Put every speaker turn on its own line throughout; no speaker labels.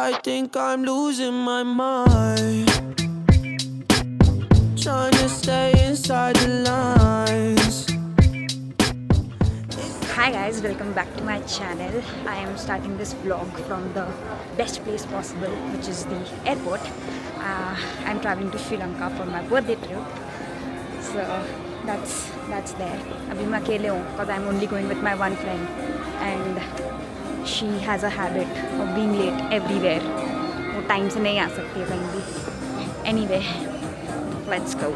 I think I'm losing my mind, trying to stay inside the lines.
Hi guys, welcome back to my channel. I am starting this vlog from the best place possible, which is the airport. I'm traveling to Sri Lanka for my birthday trip. So that's there. अभी मैं अकेले हूँ because I'm only going with my one friend and she has a habit of being late everywhere. वो time से नहीं आ सकती है कहीं भी. Anyway, let's go.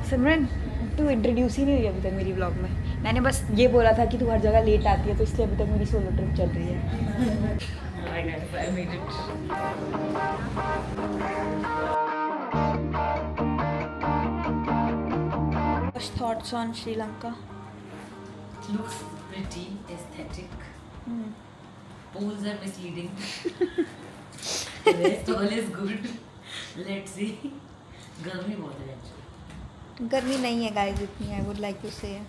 सिमरन, तू इंट्रोड्यूस ही नहीं हुई अभी तक मेरी व्लॉग में. मैंने बस ये बोला था कि तू हर जगह लेट आती है, तो इसलिए अभी तक मेरी सोलो ट्रिप चल रही है.
I made it.
First thoughts on Sri Lanka?
Looks pretty, aesthetic. Pools are misleading. The rest all is good. Let's see. गर्मी बहुत है actually.
गर्मी नहीं है गाइस इतनी. आई वुड लाइक टू से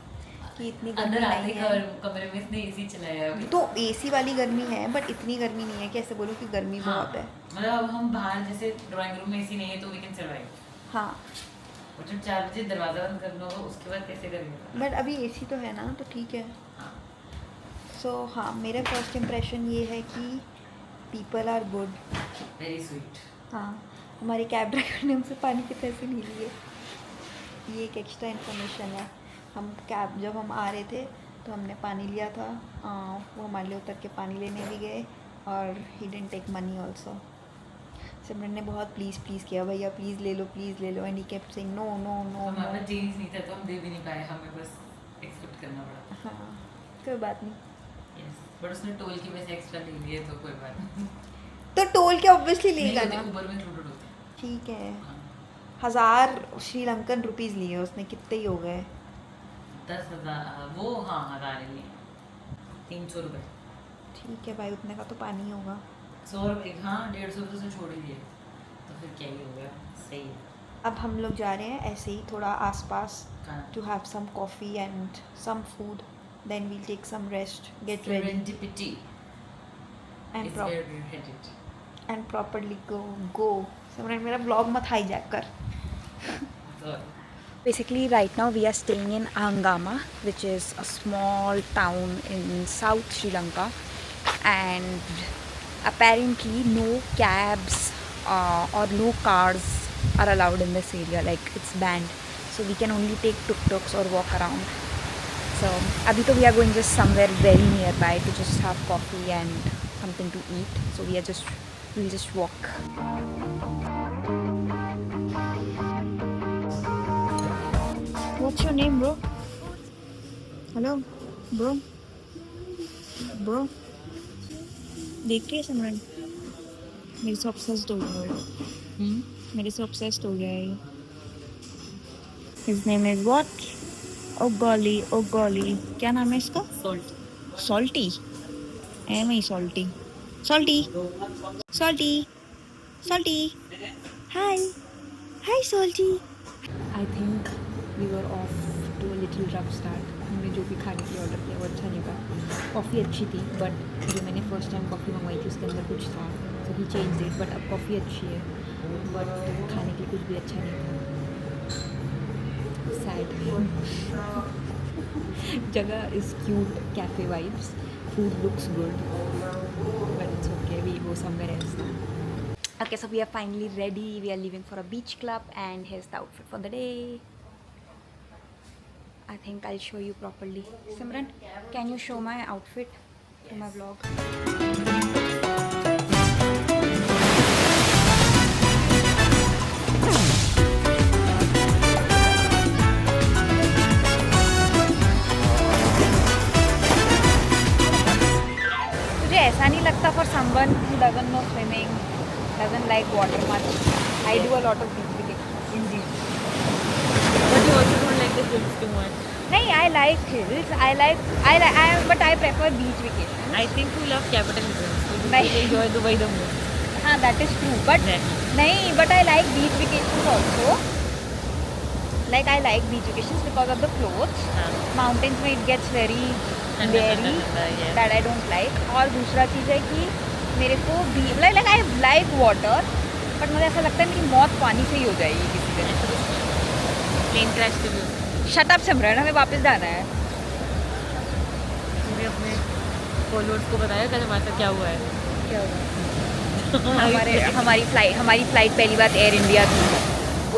कि इतनी गर्मी
अंदर आते
नहीं
ही
है.
कमरे में इसने एसी चलाया है अभी.
तो एसी वाली गर्मी है बट इतनी गर्मी नहीं है. कैसे बोलूँ कि गर्मी बहुत है.
मतलब अब हम बाहर जैसे ड्राइंग रूम में एसी नहीं है तो वी कैन सर्वाइव.
हाँ,
और जब 4 बजे दरवाजा बंद करना होगा उसके बाद कैसे करेंगे.
बट अभी एसी तो है ना, तो ठीक है.
हाँ.
सो हाँ, मेरा फर्स्ट इम्प्रेशन ये है कि people are good.
Very sweet.
हाँ, हमारे कैब ड्राइवर ने हमसे पानी के पैसे नहीं लिए. ये एक एक्स्ट्रा इन्फॉर्मेशन है. हम कैब जब हम आ रहे थे तो हमने पानी लिया था. वो हमारे लिए उतर के पानी लेने भी गए और he didn't take money also. Simran ने बहुत प्लीज़ किया, भैया प्लीज़ ले लो. And he kept saying no no no.
हमारे पास जीन्स नहीं था तो हम दे भी नहीं पाए. हमें बस एक्सपेक्ट करना पड़ा.
हाँ, कोई बात नहीं.
यस, बट उसने टोल के पैसे एक्स्ट्रा ले लिए तो कोई बात नहीं.
तो टोल के ऑब्वियसली लेगा
नहीं
ना.
होते, ऊबर में इंक्लूडेड होते हैं.
ठीक है.
हाँ.
1000 श्रीलंकन रुपीज़ लिए उसने. कितने ही हो गए?
10,000 वो. हाँ, 1000 ही है. 300 रुपये.
ठीक है भाई, उतने का तो पानी होगा.
100 रुपये. हाँ, 150 रुपये से छोड़ ही दिए तो फिर क्या ही हो गया. सही है.
अब हम लोग जा रहे हैं ऐसे ही थोड़ा आसपास
हाँ.
to have some coffee and some food. Then we'll take some rest, get ready
Serendipity
and
is where we're headed.
properly go. Simran, मेरा vlog मत hijack कर.
So,
Basically, right now we are staying in Angama, which is a small town in South Sri Lanka, and apparently no cabs or no cars are allowed in this area. Like, it's banned, so we can only take tuk-tuks or walk around. So abhi to we are going just somewhere very nearby to just have coffee and something to eat. So we'll just walk. What's your name, bro? Hello, bro. देख रही है सिमरन? मेरे से obsessed हो गया है. मेरे से obsessed हो गया है. His name is what? Oh golly. क्या नाम है इसका?
salt.
Salty. Am I salty? Salty. Hi, Salty. I think we were off to a little rough start. हमने जो भी खाने के लिए ऑर्डर किया वो अच्छा नहीं था. कॉफ़ी अच्छी थी बट जो मैंने फर्स्ट टाइम कॉफ़ी मंगवाई थी उसके अंदर कुछ था, तो ही चेंज इट. बट अब कॉफ़ी अच्छी है बट खाने के लिए कुछ भी अच्छा नहीं था. Sad. जगह is cute, cafe vibes. Food looks good, but it's okay. We'll go somewhere else now. Okay, so we are finally ready. We are leaving for a beach club, and here's the outfit for the day. I think I'll show you properly. Simran, can you show my outfit to my vlog? तुझे ऐसा नहीं लगता for someone who doesn't know swimming, doesn't like water much? I do a lot of beach vacation.
Indeed. But you also don't like the hills too much.
नहीं, I like hills. But I prefer beach vacation.
I think you love capital hills.
नहीं.
You enjoy Dubai the most.
हाँ, that is true. But
Exactly.
नहीं, but I like beach vacations also. Like I like beach vacations because of the clothes.
हाँ
Mountains में it gets very leery
yes.
that I don't like. और दूसरा चीज़ है कि मेरे को like I like water, but मुझे ऐसा लगता है मेरी मौत पानी से ही हो जाएगी किसी दिन.
प्लेन क्रैश के भी
Shut up सिमरन, हमें वापस जाना है.
मैंने अपने फॉलोअर्स को बताया कल हमारे साथ क्या हुआ है.
क्या हुआ? हमारी फ्लाइट पहली बात एयर इंडिया थी.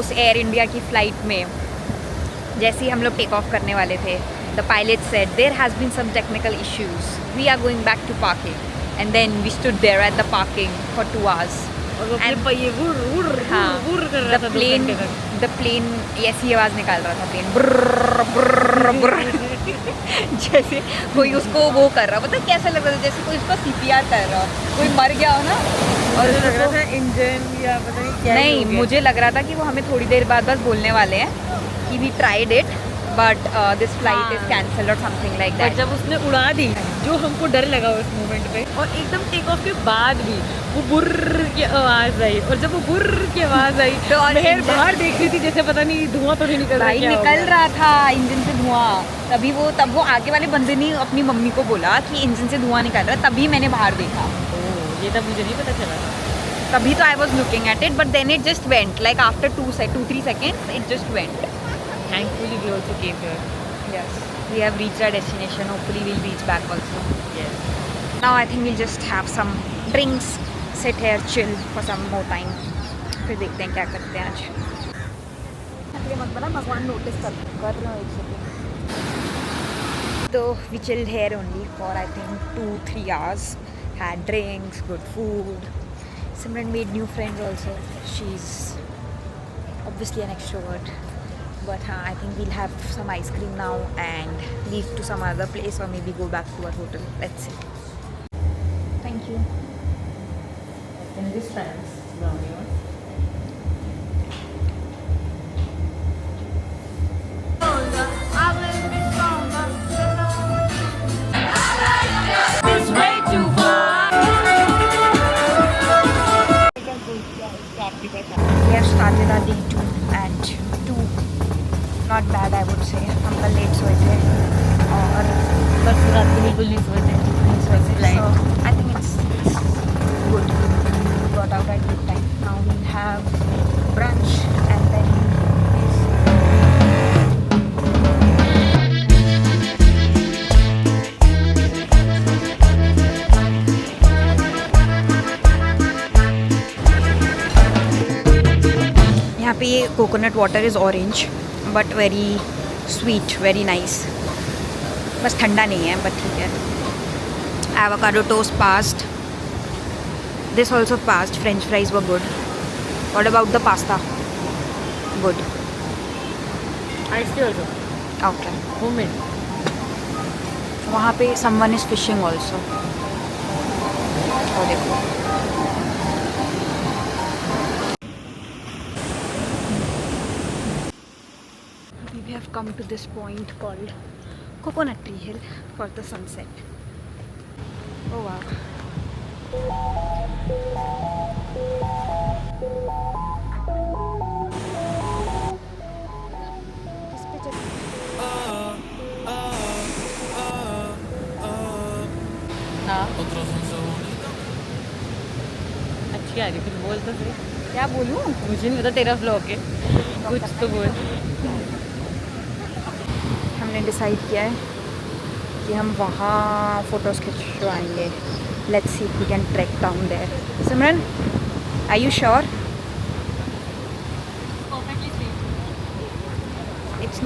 उस एयर इंडिया की फ़्लाइट में जैसे ही हम लोग टेक ऑफ करने वाले थे, the pilot said there has been some technical issues, we are going back to parking and then we stood there at the parking for 2 hours.
और वो अपने
And-
पहिए वुर कर रहा था
द प्लेन ऐसी आवाज़ निकाल रहा था प्लेन ब्रर ब्रर ब्रर जैसे कोई उसको वो कर रहा, पता है कैसा लग रहा था जैसे कोई उसका CPR कर रहा, कोई मर गया हो ना. और
लग रहा
उसको
था इंजन या पता नहीं क्या ही
नहीं,
हो गया.
मुझे लग रहा था कि वो हमें थोड़ी देर बाद बस बोलने वाले हैं कि we tried it but this flight is
हाँ.
कैंसल और समथिंग लाइक
और
दैट.
जब उसने उड़ा दी जो हमको डर लगा उस मोमेंट पे, और एकदम टेक ऑफ के बाद भी वो बुर्र की आवाज़ आई, और जब वो बुर्र की आवाज़ आई
तो और
मेहर
इंजन-
बाहर देख रही थी जैसे पता नहीं धुआं तो नहीं निकल रहा है,
भाई
क्या हो
निकल
गया.
रहा था इंजन से धुआं. तब वो आगे वाले बंदे ने अपनी मम्मी को बोला कि इंजन से धुआं निकल रहा है, तभी मैंने बाहर देखा.
ओह, ये तब मुझे नहीं पता चला.
तभी तो I was looking at it but then it just went like after 2-3 seconds it just went.
Thankfully we also came here.
Yes, we have reached our destination. Hopefully we'll reach back also.
Yes.
Now I think we'll just have some drinks, sit here, chill for some more time. फिर देखते हैं क्या करते हैं आज. मत बना, भगवान नोटिस कर रहे हो 1 सेकंड. तो we chilled here only for I think 2-3 hours. Had drinks, good food. Simran made new friends also. She's obviously an extrovert. But I think we'll have some ice cream now and leave to some other place or maybe go back to our hotel. Let's see. Thank you.
In this trans brownie one. It's way too far.
We have started our day 2 at 2. Not bad I would say. हम कल late सोए थे और
बस रात को बिल्कुल नहीं सोए थे.
so I think it's good. We got out at good time. Now we'll have brunch and then we'll see. यहाँ पे ये coconut water is orange but very sweet, very nice. बस ठंडा नहीं है बट ठीक है. Avocado toast past. This also past. French fries were good. What about the pasta? Good.
Ice tea also.
Okay.
Homemade.
वहाँ पे समवन इज़ फिशिंग ऑल्सो. और देखो we have come to this point called Coconut Tree Hill for the sunset. Oh wow. This picture.
हाँ. अच्छी आ रही, कुछ बोल तो सही.
क्या बोलूँ?
मुझे नहीं पता, तेरा व्लॉग है, कुछ तो बोल.
हमने डिसाइड किया है कि हम वहाँ फ़ोटोज़ खिंचवाएंगे. Let's see if we can track down there. Simran, are you sure? It's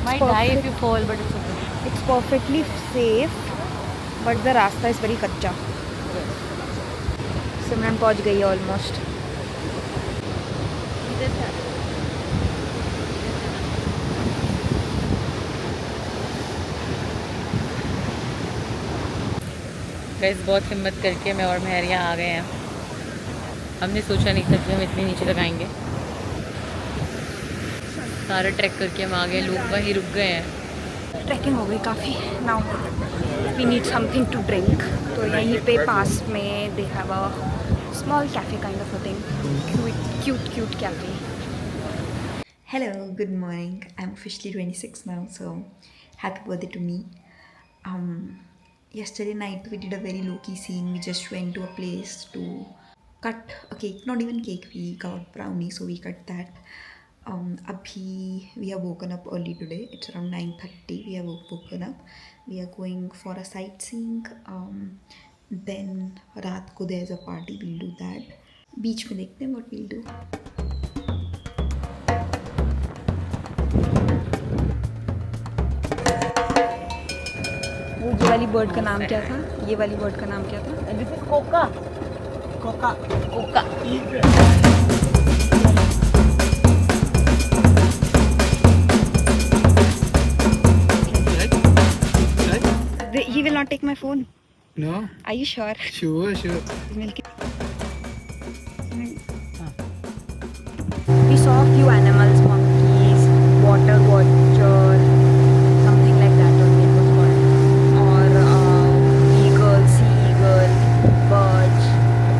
Might die if you fall, but it's okay.
It's perfectly safe, but the रास्ता is very कच्चा. सिमरन पहुँच गई है ऑलमोस्ट.
गाइस बहुत हिम्मत करके मैं और मेहर यहाँ आ गए हैं. हमने सोचा नहीं था कि हम इतने नीचे तक आएंगे. सारा ट्रैक करके हम आ गए, लोग वहीं रुक गए हैं.
ट्रैकिंग हो गई काफ़ी. Now we need something to drink. तो यहीं पे पास में they have a small cafe kind of a thing. Cute cafe. Hello, good morning. I'm officially 26 now, so happy birthday to me. Yesterday night we did a very low key scene. We just went to a place to cut a cake, not even cake, we got brownie, so we cut that. Abhi, we have woken up early today. It's around 9:30. We have woken up. We are going for a sightseeing. Then रात को there's a party. We'll do that. बीच में देखते हैं what we'll do. वो ये वाली bird का नाम क्या था? ये वाली बर्ड का नाम क्या था?
This is Coca
Coca.
Coca
He will not take my phone.
No.
Are you sure?
Sure.
We saw a few animals, monkeys, water watcher, something like that only it was called. Or eagle, sea eagle, birds.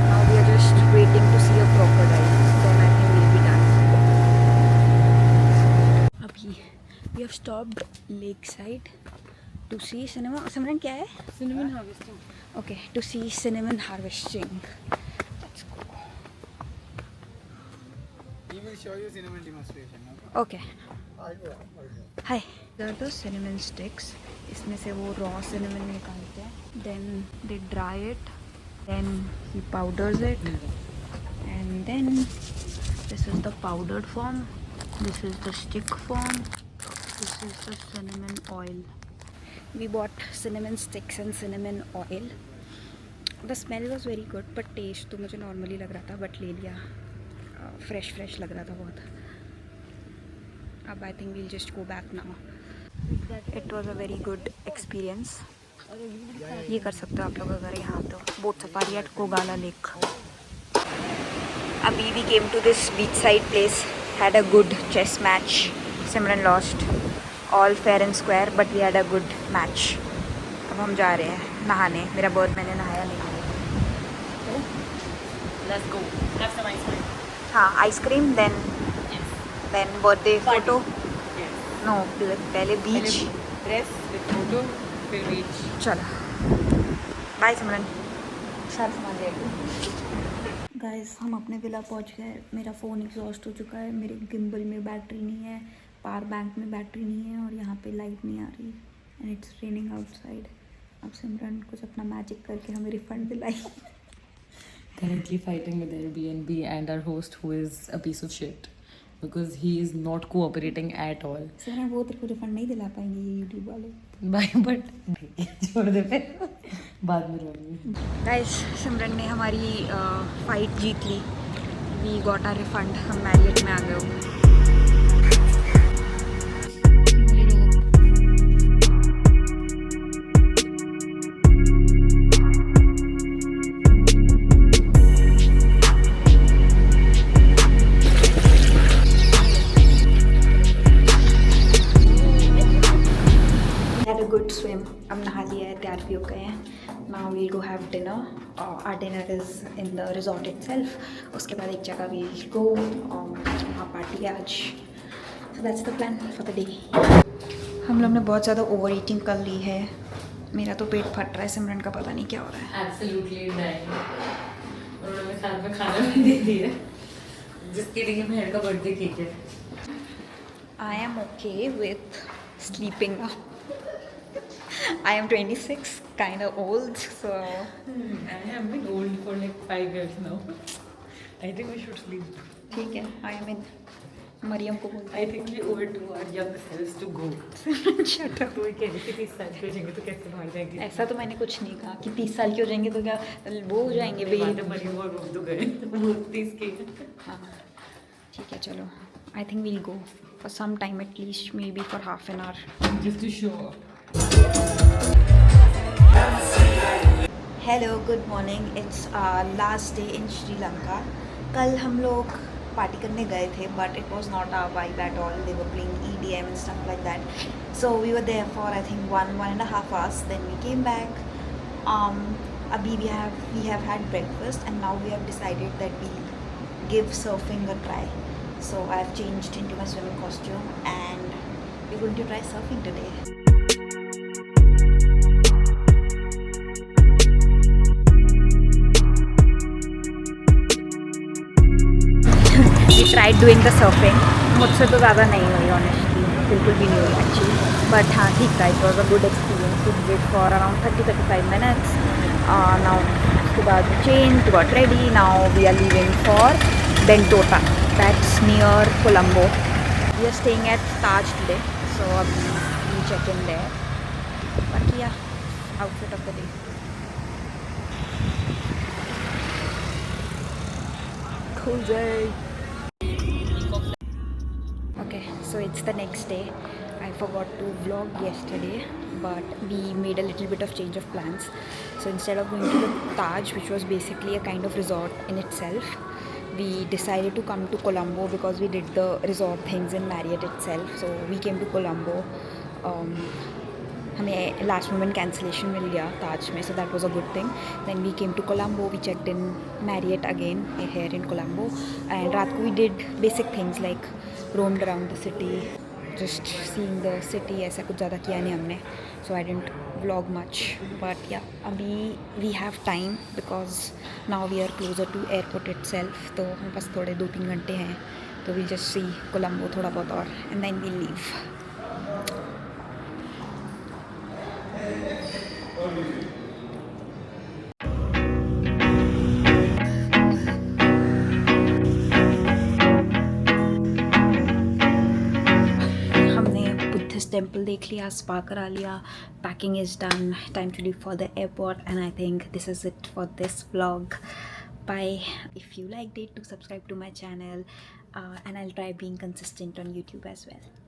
Now we are just waiting to see a crocodile. Then I think we'll be done. Abhi, we have stopped lakeside to see cinema. Simran, क्या है?
cinnamon harvesting.
Okay, to see cinnamon harvesting. Let's go.
He will show you cinnamon demonstration.
Okay. Hi. These are the cinnamon sticks. इसमें से वो raw cinnamon निकालते हैं. Then they dry it. Then he powders it. And then this is the powdered form. This is the stick form. This is the cinnamon oil. We bought cinnamon sticks and cinnamon oil. The smell was very good, but taste तो मुझे normally लग रहा था, but ले लिया. Fresh लग रहा था बहुत. अब I think we'll just go back now. It was a very good experience. ये कर सकते हो आप लोग अगर यहाँ तो boat safari at Kogala Lake. अभी we came to this beachside place, had a good chess match. Simran lost. All fair and square, but we had a good match. अब हम जा रहे हैं नहाने. मेरा बर्थ मैंने नहाया नहीं.
Let's go. Have some ice cream.
हाँ, ice cream then birthday photo.
Yes.
No पहले बीच.
Dress with photo, फिर beach.
चलो बाय सिमरन. सारा सामान ले गाइस हम अपने विला पहुंच गए. मेरा फ़ोन एग्जॉस्ट हो चुका है. मेरे गिम्बल में बैटरी नहीं है, पावर बैंक में बैटरी नहीं है और यहाँ पे लाइट नहीं आ रही. And it's raining outside. अब सिमरन कुछ अपना मैजिक करके हमें रिफंड दिलाई.
Currently fighting with Airbnb and our host who is a piece of shit because he is not cooperating at all.
सिमरन वो तेरे को रिफंड नहीं दिला पाएंगे ये यूट्यूब वाले.
But छोड़ दे फिर बाद में रोएंगे.
गाइस सिमरन ने हमारी फाइट जीत ली. We got our refund. हम मैरियट में आ गए हो. Good swim. अब नहा लिया है, तैयार भी हो गए हैं. Now we'll go have dinner. Our dinner is in the resort itself. उसके बाद एक जगह वील गो. वहाँ पार्टी है आज. So that's the plan for the day. हम लोग ने बहुत ज़्यादा ओवर ईटिंग कर ली है. मेरा तो पेट फट रहा है. सिमरन का पता नहीं क्या हो रहा है.
Absolutely dying. उन्होंने साथ में खाना भी दे दिया जिसके लिए मेहर का बर्थडे केक है.
I am okay with sleeping. I am 26, kind of old, so
I have been old for like 5 years now. I think we should sleep.
ठीक है. I mean, मरियम को बोलते
I think we owe it to our young selves to go.
हैं. Shut up.
तो ये कह रही थी 30 साल के हो जाएंगे तो कैसे भाग जाएंगे.
ऐसा तो मैंने कुछ नहीं कहा कि 30 साल के हो जाएंगे तो क्या वो हो जाएंगे भाई.
मरियम और रोक दो गए वो 30 के.
हाँ ठीक है चलो. I think we'll go for some time at least, maybe for half an hour.
Just to show up.
Hello good morning. It's last day in Sri Lanka. कल हम लोग पार्टी करने गए थे but it was not our vibe at all. They were playing EDM and stuff like that. So we were there for I think 1.5 hours. Then we came back. अभी we have had breakfast and now we have decided that we give surfing a try. So I've changed into my swimming costume and we're going to try surfing today. We tried doing the surfing. मुझसे तो ज़्यादा नहीं हुई honestly, बिल्कुल भी नहीं हुई actually. But हाँ ठीक था, it was a good experience. We did it for around 30-35 minutes. Now उसके बाद we changed, got ready. Now we are leaving for Bentota. That's near Colombo. We are staying at Taj today, so we check in there. But yeah, outfit of the day. Cool day. Okay, so it's the next day. I forgot to vlog yesterday, but we made a little bit of change of plans. So instead of going to the Taj, which was basically a kind of resort in itself, we decided to come to Colombo because we did the resort things in Marriott itself. So we came to Colombo. हमें last moment cancellation मिल गया ताज में, so that was a good thing. Then we came to Colombo, we checked in Marriott again here in Colombo, and रात को we did basic things like roamed around the city, just seeing the city. ऐसा कुछ ज़्यादा किया नहीं हमने, so I didn't vlog much. But yeah अभी we have time because now we are closer to airport itself. तो हमारे पास थोड़े 2-3 घंटे हैं, तो वी जस्ट सी कोलम्बो थोड़ा बहुत और, and then we leave. Temple देख लिया, स्पा करा लिया, packing is done, time to leave for the airport, and I think this is it for this vlog. Bye. If you liked it, do subscribe to my channel, and I'll try being consistent on YouTube as well.